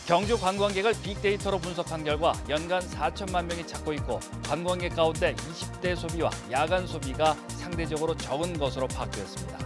경주 관광객을 빅데이터로 분석한 결과 연간 4천만 명이 찾고 있고 관광객 가운데 20대 소비와 야간 소비가 상대적으로 적은 것으로 파악되었습니다.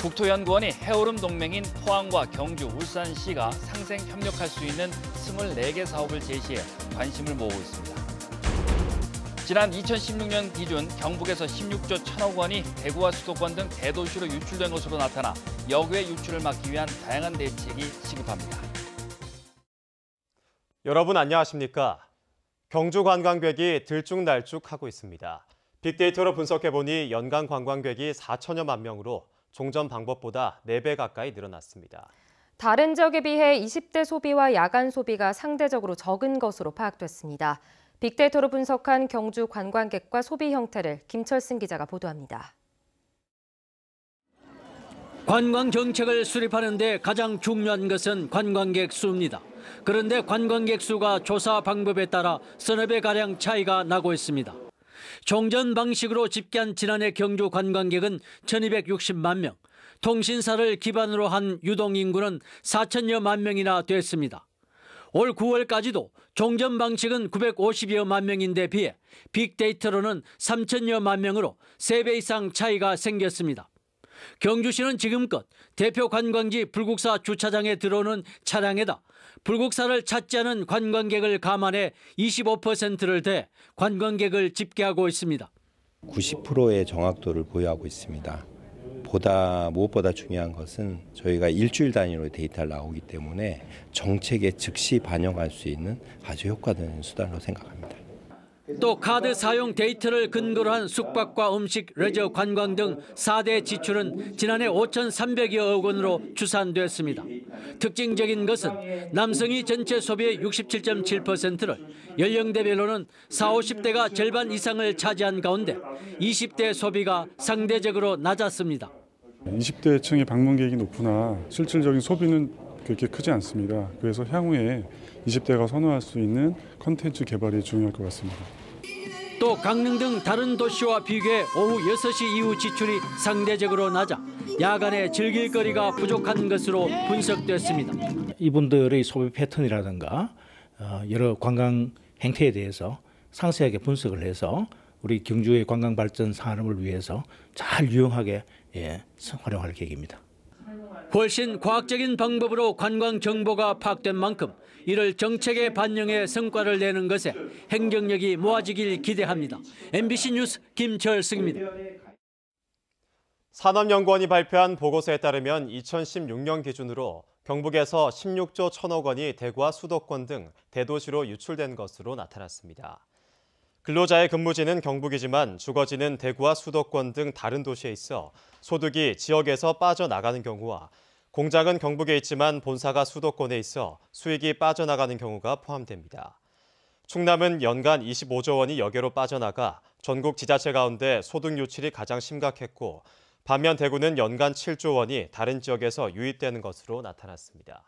국토연구원이 해오름 동맹인 포항과 경주, 울산시가 상생 협력할 수 있는 24개 사업을 제시해 관심을 모으고 있습니다. 지난 2016년 기준 경북에서 16조 1천억 원이 대구와 수도권 등 대도시로 유출된 것으로 나타나 역외 유출을 막기 위한 다양한 대책이 시급합니다. 여러분 안녕하십니까? 경주 관광객이 들쭉날쭉하고 있습니다. 빅데이터로 분석해보니 연간 관광객이 4천여만 명으로 종전 방법보다 4배 가까이 늘어났습니다. 다른 지역에 비해 20대 소비와 야간 소비가 상대적으로 적은 것으로 파악됐습니다. 빅데이터로 분석한 경주 관광객과 소비 형태를 김철승 기자가 보도합니다. 관광 정책을 수립하는 데 가장 중요한 것은 관광객 수입니다. 그런데 관광객 수가 조사 방법에 따라 서너 배가량 차이가 나고 있습니다. 종전 방식으로 집계한 지난해 경주 관광객은 1260만 명, 통신사를 기반으로 한 유동인구는 4천여만 명이나 됐습니다. 올 9월까지도 종전 방식은 950여만 명인데 비해 빅데이터로는 3천여만 명으로 3배 이상 차이가 생겼습니다. 경주시는 지금껏 대표 관광지 불국사 주차장에 들어오는 차량에다 불국사를 찾지 않은 관광객을 감안해 25%를 대 관광객을 집계하고 있습니다. 90%의 정확도를 보유하고 있습니다. 무엇보다 중요한 것은 저희가 일주일 단위로 데이터를 나오기 때문에 정책에 즉시 반영할 수 있는 아주 효과적인 수단으로 생각합니다. 또 카드 사용 데이터를 근거로 한 숙박과 음식, 레저, 관광 등 4대 지출은 지난해 5,300여억 원으로 추산됐습니다. 특징적인 것은 남성이 전체 소비의 67.7%를, 연령대별로는 40, 50대가 절반 이상을 차지한 가운데 20대 소비가 상대적으로 낮았습니다. 20대층의 방문객이 높으나 실질적인 소비는 그렇게 크지 않습니다. 그래서 향후에 20대가 선호할 수 있는 콘텐츠 개발이 중요할 것 같습니다. 또 강릉 등 다른 도시와 비교해 오후 6시 이후 지출이 상대적으로 낮아 야간에 즐길 거리가 부족한 것으로 분석됐습니다. 이분들의 소비 패턴이라든가 여러 관광 행태에 대해서 상세하게 분석을 해서 우리 경주의 관광 발전 산업을 위해서 잘 유용하게 활용할 계획입니다. 훨씬 과학적인 방법으로 관광 정보가 파악된 만큼 이를 정책에 반영해 성과를 내는 것에 행정력이 모아지길 기대합니다. MBC 뉴스 김철승입니다. 산업연구원이 발표한 보고서에 따르면 2016년 기준으로 경북에서 16조 1천억 원이 대구와 수도권 등 대도시로 유출된 것으로 나타났습니다. 근로자의 근무지는 경북이지만 주거지는 대구와 수도권 등 다른 도시에 있어 소득이 지역에서 빠져나가는 경우와 공장은 경북에 있지만 본사가 수도권에 있어 수익이 빠져나가는 경우가 포함됩니다. 충남은 연간 25조 원이 여계로 빠져나가 전국 지자체 가운데 소득 유출이 가장 심각했고 반면 대구는 연간 7조 원이 다른 지역에서 유입되는 것으로 나타났습니다.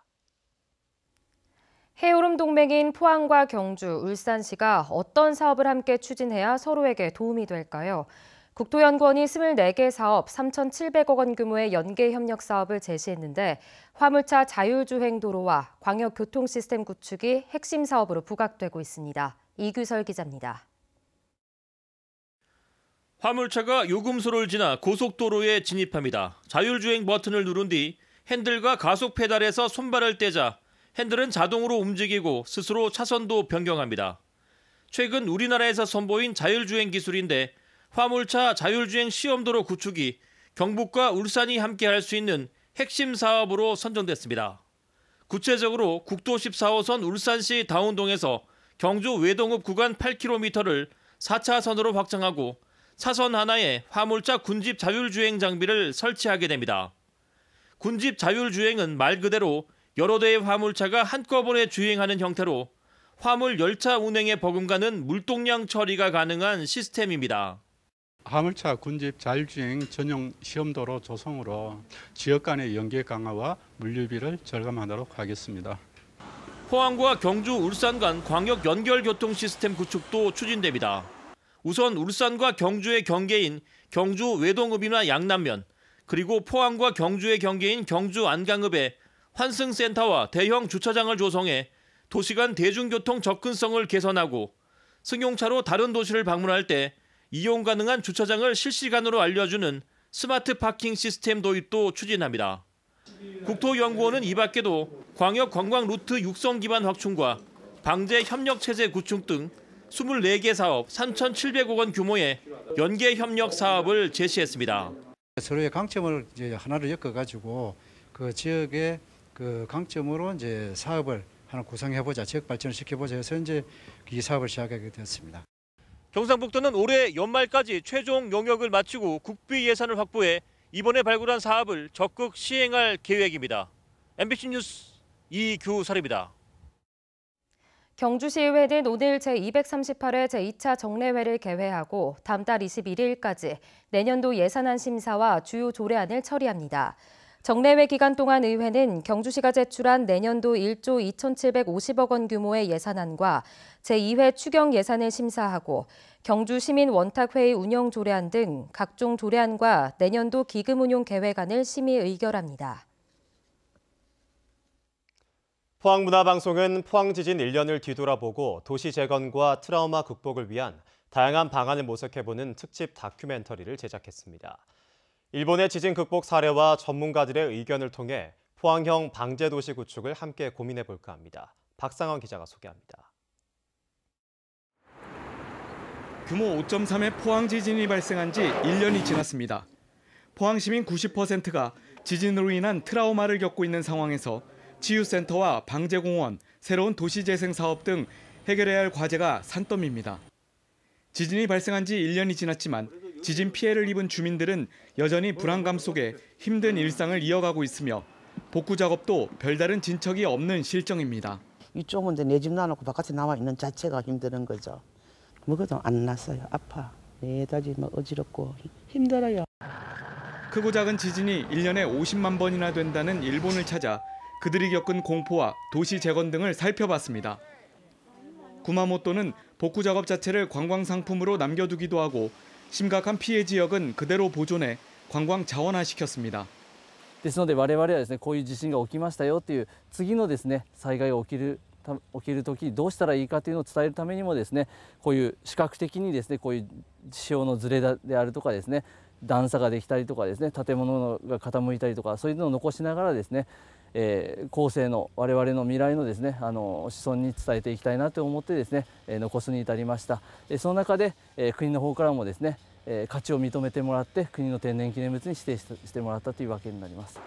해오름 동맹인 포항과 경주, 울산시가 어떤 사업을 함께 추진해야 서로에게 도움이 될까요? 국토연구원이 24개 사업 3,700억 원 규모의 연계 협력 사업을 제시했는데 화물차 자율주행 도로와 광역교통 시스템 구축이 핵심 사업으로 부각되고 있습니다. 이규설 기자입니다. 화물차가 요금소를 지나 고속도로에 진입합니다. 자율주행 버튼을 누른 뒤 핸들과 가속 페달에서 손발을 떼자 핸들은 자동으로 움직이고 스스로 차선도 변경합니다. 최근 우리나라에서 선보인 자율주행 기술인데 화물차 자율주행 시험도로 구축이 경북과 울산이 함께할 수 있는 핵심 사업으로 선정됐습니다. 구체적으로 국도 14호선 울산시 다운동에서 경주 외동읍 구간 8km를 4차선으로 확장하고 차선 하나에 화물차 군집 자율주행 장비를 설치하게 됩니다. 군집 자율주행은 말 그대로 여러 대의 화물차가 한꺼번에 주행하는 형태로 화물 열차 운행에 버금가는 물동량 처리가 가능한 시스템입니다. 화물차 군집 자율주행 전용 시험도로 조성으로 지역 간의 연계 강화와 물류비를 절감하도록 하겠습니다. 포항과 경주, 울산 간 광역 연결 교통 시스템 구축도 추진됩니다. 우선 울산과 경주의 경계인 경주 외동읍이나 양남면, 그리고 포항과 경주의 경계인 경주 안강읍에 환승센터와 대형 주차장을 조성해 도시 간 대중교통 접근성을 개선하고 승용차로 다른 도시를 방문할 때 이용 가능한 주차장을 실시간으로 알려주는 스마트 파킹 시스템 도입도 추진합니다. 국토연구원은 이 밖에도 광역 관광 루트 육성 기반 확충과 방제 협력 체제 구축 등 24개 사업 3,700억 원 규모의 연계 협력 사업을 제시했습니다. 서로의 강점을 이제 하나로 엮어가지고 그 지역의 그 강점으로 이제 사업을 하나 구성해보자, 지역 발전을 시켜보자 해서 이제 이 사업을 시작하게 되었습니다. 경상북도는 올해 연말까지 최종 용역을 마치고 국비 예산을 확보해 이번에 발굴한 사업을 적극 시행할 계획입니다. MBC 뉴스 이규설입니다. 경주시의회는 오늘 제238회 제2차 정례회를 개회하고 다음 달 21일까지 내년도 예산안 심사와 주요 조례안을 처리합니다. 정례회 기간 동안 의회는 경주시가 제출한 내년도 1조 2,750억 원 규모의 예산안과 제2회 추경 예산을 심사하고 경주시민원탁회의 운영 조례안 등 각종 조례안과 내년도 기금 운용 계획안을 심의 의결합니다. 포항문화방송은 포항 지진 1년을 뒤돌아보고 도시 재건과 트라우마 극복을 위한 다양한 방안을 모색해보는 특집 다큐멘터리를 제작했습니다. 일본의 지진 극복 사례와 전문가들의 의견을 통해 포항형 방제도시 구축을 함께 고민해볼까 합니다. 박상원 기자가 소개합니다. 규모 5.3의 포항 지진이 발생한 지 1년이 지났습니다. 포항 시민 90%가 지진으로 인한 트라우마를 겪고 있는 상황에서 치유센터와 방제공원, 새로운 도시재생 사업 등 해결해야 할 과제가 산더미입니다. 지진이 발생한 지 1년이 지났지만 지진 피해를 입은 주민들은 여전히 불안감 속에 힘든 일상을 이어가고 있으며 복구 작업도 별다른 진척이 없는 실정입니다. 이쪽은 내 집 놔놓고 바깥에 나와 있는 자체가 힘든 거죠. 먹어도 안 났어요. 아파. 내 다리 막 어지럽고 힘들어요. 크고 작은 지진이 1년에 50만 번이나 된다는 일본을 찾아 그들이 겪은 공포와 도시 재건 등을 살펴봤습니다. 구마모토는 복구 작업 자체를 관광 상품으로 남겨두기도 하고 심각한 피해 지역은 그대로 보존해 관광 자원화시켰습니다. ですので我々はですねこういう地震が起きましたよっていう次のですね災害が起きる時どうしたらいいかというのを伝えるためにもですねこういう視覚的にですねこういう潮のずれであるとかですね段差ができたりとかですね建物が傾いたりとかそういうのを残しながらですね後世の我々の未来のですね子孫に伝えていきたいなと思ってですね残すに至りました。その中で国の方からもですね価値を認めてもらって国の天然記念物に指定してもらったというわけになります。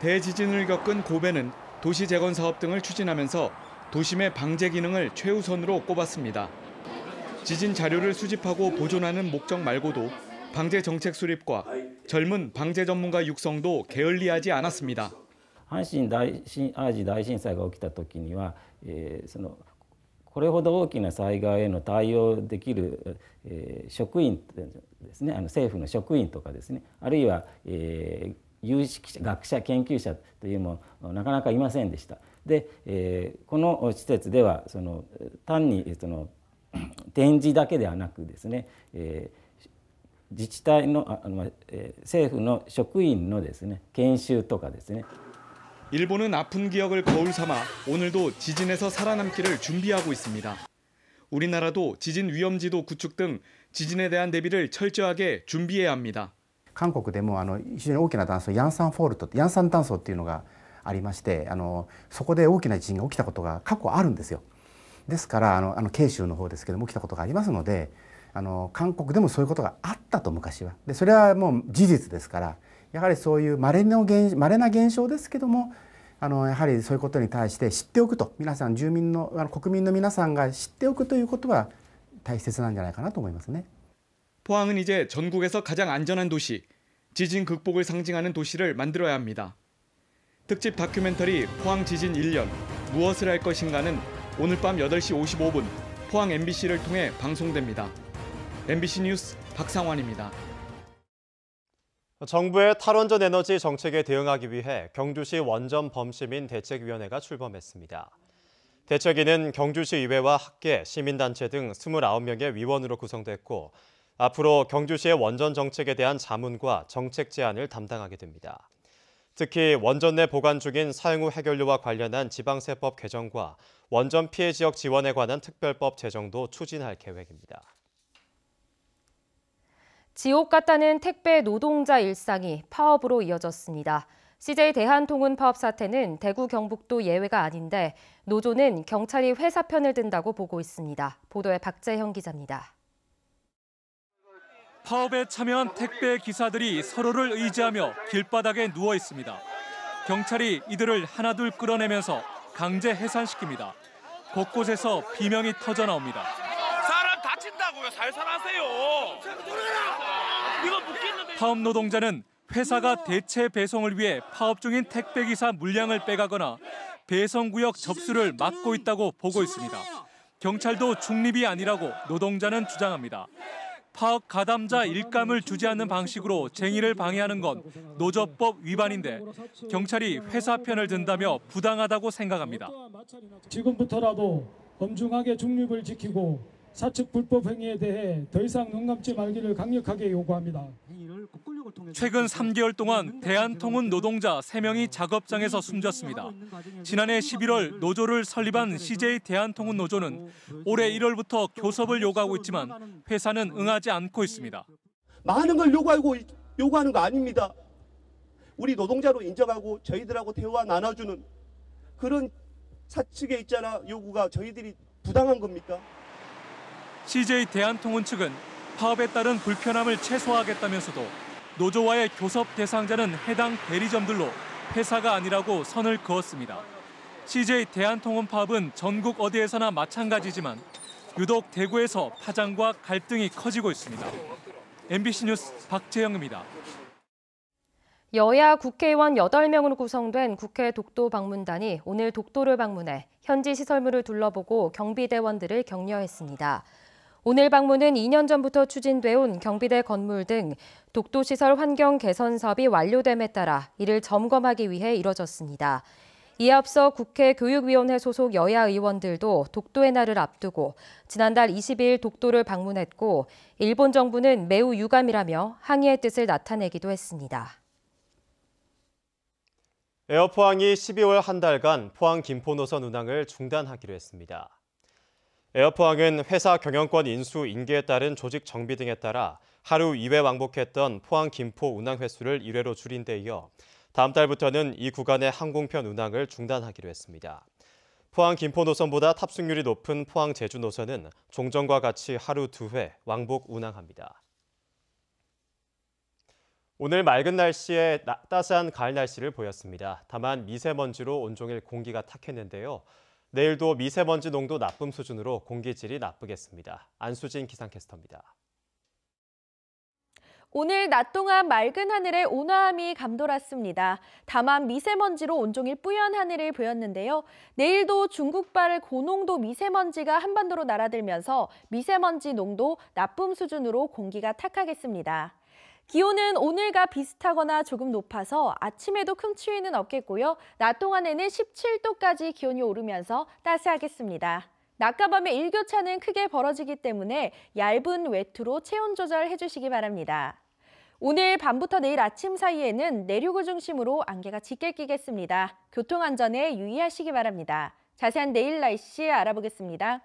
대지진을 겪은 고베는 도시 재건 사업 등을 추진하면서 도심의 방제 기능을 최우선으로 꼽았습니다. 지진 자료를 수집하고 보존하는 목적 말고도 방제 정책 수립과 젊은 방제 전문가 육성도 게을리하지 않았습니다. 阪神淡路大震災が起きた時には、これほど大きな災害への対応できる、職員ですね、政府の職員とかですね、あるいは、有識者、学者、研究者というのもなかなかいませんでした。で、この施設では単に展示だけではなくですね、自治体の政府の職員のですね、研修とかですね。 일본은 아픈 기억을 거울 삼아 오늘도 지진에서 살아남기를 준비하고 있습니다. 우리나라도 지진 위험지도 구축 등 지진에 대한 대비를 철저하게 준비해야 합니다. 韓国でも非常に大きな断層ヤンサンフォルト、ヤンサン断層っていうのがありまして、そこで大きな地震が起きたことが過去あるんですよ。ですから慶州の方ですけども起きたことがありますので、韓国でもそういうことがあったと昔は。でそれはもう事実ですから。 やはりそういう稀な現象ですけども、やはりそういうことに対して知っておくと、皆さん住民の国民の皆さんが知っておくということは大切なんじゃないかなと思いますね。 포항은 이제 전국에서 가장 안전한 도시, 지진 극복을 상징하는 도시를 만들어야 합니다. 특집 다큐멘터리 포항 지진 1년 무엇을 할 것인가는 오늘 밤 8시 55분 포항 MBC를 통해 방송됩니다. MBC 뉴스 박상환입니다. 정부의 탈원전 에너지 정책에 대응하기 위해 경주시 원전 범시민 대책위원회가 출범했습니다. 대책위는 경주시 의회와 학계, 시민단체 등 29명의 위원으로 구성됐고 앞으로 경주시의 원전 정책에 대한 자문과 정책 제안을 담당하게 됩니다. 특히 원전 내 보관 중인 사용 후 해결료와 관련한 지방세법 개정과 원전 피해 지역 지원에 관한 특별법 제정도 추진할 계획입니다. 지옥 같다는 택배 노동자 일상이 파업으로 이어졌습니다. CJ 대한통운 파업 사태는 대구 경북도 예외가 아닌데 노조는 경찰이 회사 편을 든다고 보고 있습니다. 보도에 박재형 기자입니다. 파업에 참여한 택배 기사들이 서로를 의지하며 길바닥에 누워 있습니다. 경찰이 이들을 하나둘 끌어내면서 강제 해산시킵니다. 곳곳에서 비명이 터져 나옵니다. 사람 다친다고요. 살살하세요. 이거 묻겠는데. 파업 노동자는 회사가 대체 배송을 위해 파업 중인 택배기사 물량을 빼가거나 배송구역 접수를 막고 있다고 보고 있습니다. 경찰도 중립이 아니라고 노동자는 주장합니다. 파업 가담자 일감을 주지 않는 방식으로 쟁의를 방해하는 건 노조법 위반인데 경찰이 회사 편을 든다며 부당하다고 생각합니다. 지금부터라도 엄중하게 중립을 지키고 사측 불법 행위에 대해 더 이상 눈 감지 말기를 강력하게 요구합니다. 최근 3개월 동안 대한통운 노동자 3명이 작업장에서 숨졌습니다. 지난해 11월 노조를 설립한 CJ 대한통운 노조는 올해 1월부터 교섭을 요구하고 있지만 회사는 응하지 않고 있습니다. 많은 걸 요구하는 거 아닙니다. 우리 노동자로 인정하고 저희들하고 대화 나눠주는 그런 사측에 있잖아 요구가 저희들이 부당한 겁니까? CJ 대한통운 측은 파업에 따른 불편함을 최소화하겠다면서도 노조와의 교섭 대상자는 해당 대리점들로 회사가 아니라고 선을 그었습니다. CJ 대한통운 파업은 전국 어디에서나 마찬가지지만 유독 대구에서 파장과 갈등이 커지고 있습니다. MBC 뉴스 박재영입니다. 여야 국회의원 8명으로 구성된 국회 독도 방문단이 오늘 독도를 방문해 현지 시설물을 둘러보고 경비대원들을 격려했습니다. 오늘 방문은 2년 전부터 추진돼 온 경비대 건물 등 독도시설 환경 개선 사업이 완료됨에 따라 이를 점검하기 위해 이뤄졌습니다. 이에 앞서 국회 교육위원회 소속 여야 의원들도 독도의 날을 앞두고 지난달 22일 독도를 방문했고 일본 정부는 매우 유감이라며 항의의 뜻을 나타내기도 했습니다. 에어포항이 12월 한 달간 포항 김포 노선 운항을 중단하기로 했습니다. 에어포항은 회사 경영권 인수 인계에 따른 조직 정비 등에 따라 하루 2회 왕복했던 포항 김포 운항 횟수를 1회로 줄인 데 이어 다음 달부터는 이 구간의 항공편 운항을 중단하기로 했습니다. 포항 김포 노선보다 탑승률이 높은 포항 제주 노선은 종전과 같이 하루 2회 왕복 운항합니다. 오늘 맑은 날씨에 따스한 가을 날씨를 보였습니다. 다만 미세먼지로 온종일 공기가 탁했는데요. 내일도 미세먼지 농도 나쁨 수준으로 공기질이 나쁘겠습니다. 안수진 기상캐스터입니다. 오늘 낮 동안 맑은 하늘에 온화함이 감돌았습니다. 다만 미세먼지로 온종일 뿌연 하늘을 보였는데요. 내일도 중국발 고농도 미세먼지가 한반도로 날아들면서 미세먼지 농도 나쁨 수준으로 공기가 탁하겠습니다. 기온은 오늘과 비슷하거나 조금 높아서 아침에도 큰 추위는 없겠고요. 낮 동안에는 17도까지 기온이 오르면서 따스하겠습니다. 낮과 밤의 일교차는 크게 벌어지기 때문에 얇은 외투로 체온 조절해 주시기 바랍니다. 오늘 밤부터 내일 아침 사이에는 내륙을 중심으로 안개가 짙게 끼겠습니다. 교통안전에 유의하시기 바랍니다. 자세한 내일 날씨 알아보겠습니다.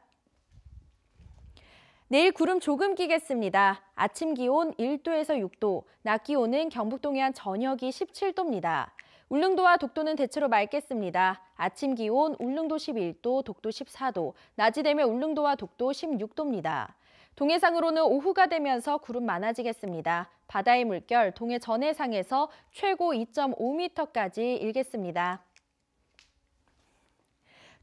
내일 구름 조금 끼겠습니다. 아침 기온 1도에서 6도, 낮 기온은 경북 동해안 전역이 17도입니다. 울릉도와 독도는 대체로 맑겠습니다. 아침 기온 울릉도 11도, 독도 14도, 낮이 되면 울릉도와 독도 16도입니다. 동해상으로는 오후가 되면서 구름 많아지겠습니다. 바다의 물결 동해 전해상에서 최고 2.5m까지 일겠습니다.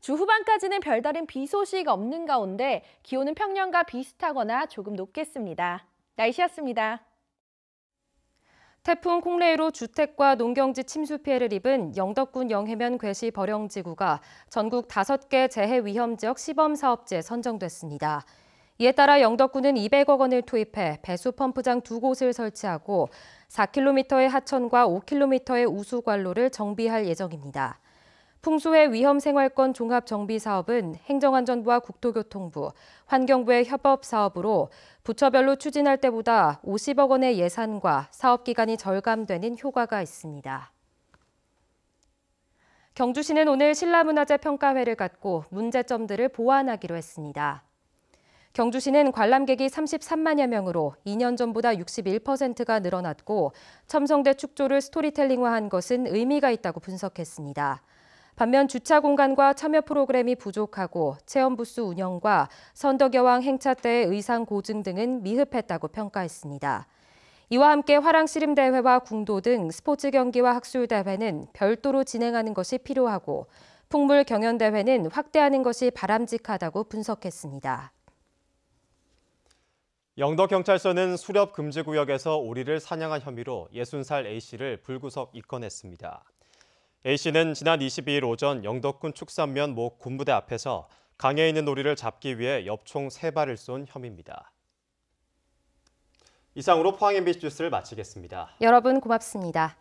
주 후반까지는 별다른 비 소식 없는 가운데 기온은 평년과 비슷하거나 조금 높겠습니다. 날씨였습니다. 태풍 콩레이로 주택과 농경지 침수 피해를 입은 영덕군 영해면 괴시 버령지구가 전국 5개 재해 위험 지역 시범 사업지에 선정됐습니다. 이에 따라 영덕군은 200억 원을 투입해 배수 펌프장 2곳을 설치하고 4km의 하천과 5km의 우수관로를 정비할 예정입니다. 풍수해 위험생활권 종합정비사업은 행정안전부와 국토교통부, 환경부의 협업 사업으로 부처별로 추진할 때보다 50억 원의 예산과 사업 기간이 절감되는 효과가 있습니다. 경주시는 오늘 신라문화재 평가회를 갖고 문제점들을 보완하기로 했습니다. 경주시는 관람객이 33만여 명으로 2년 전보다 61%가 늘어났고 첨성대 축조를 스토리텔링화한 것은 의미가 있다고 분석했습니다. 반면 주차 공간과 참여 프로그램이 부족하고 체험 부스 운영과 선덕여왕 행차 때의 의상 고증 등은 미흡했다고 평가했습니다. 이와 함께 화랑씨름대회와 궁도 등 스포츠 경기와 학술대회는 별도로 진행하는 것이 필요하고 풍물경연대회는 확대하는 것이 바람직하다고 분석했습니다. 영덕경찰서는 수렵금지구역에서 오리를 사냥한 혐의로 60살 A씨를 불구속 입건했습니다. A씨는 지난 22일 오전 영덕군 축산면 모 군부대 앞에서 강에 있는 오리를 잡기 위해 엽총 3발을 쏜 혐의입니다. 이상으로 포항 MBC 뉴스를 마치겠습니다. 여러분 고맙습니다.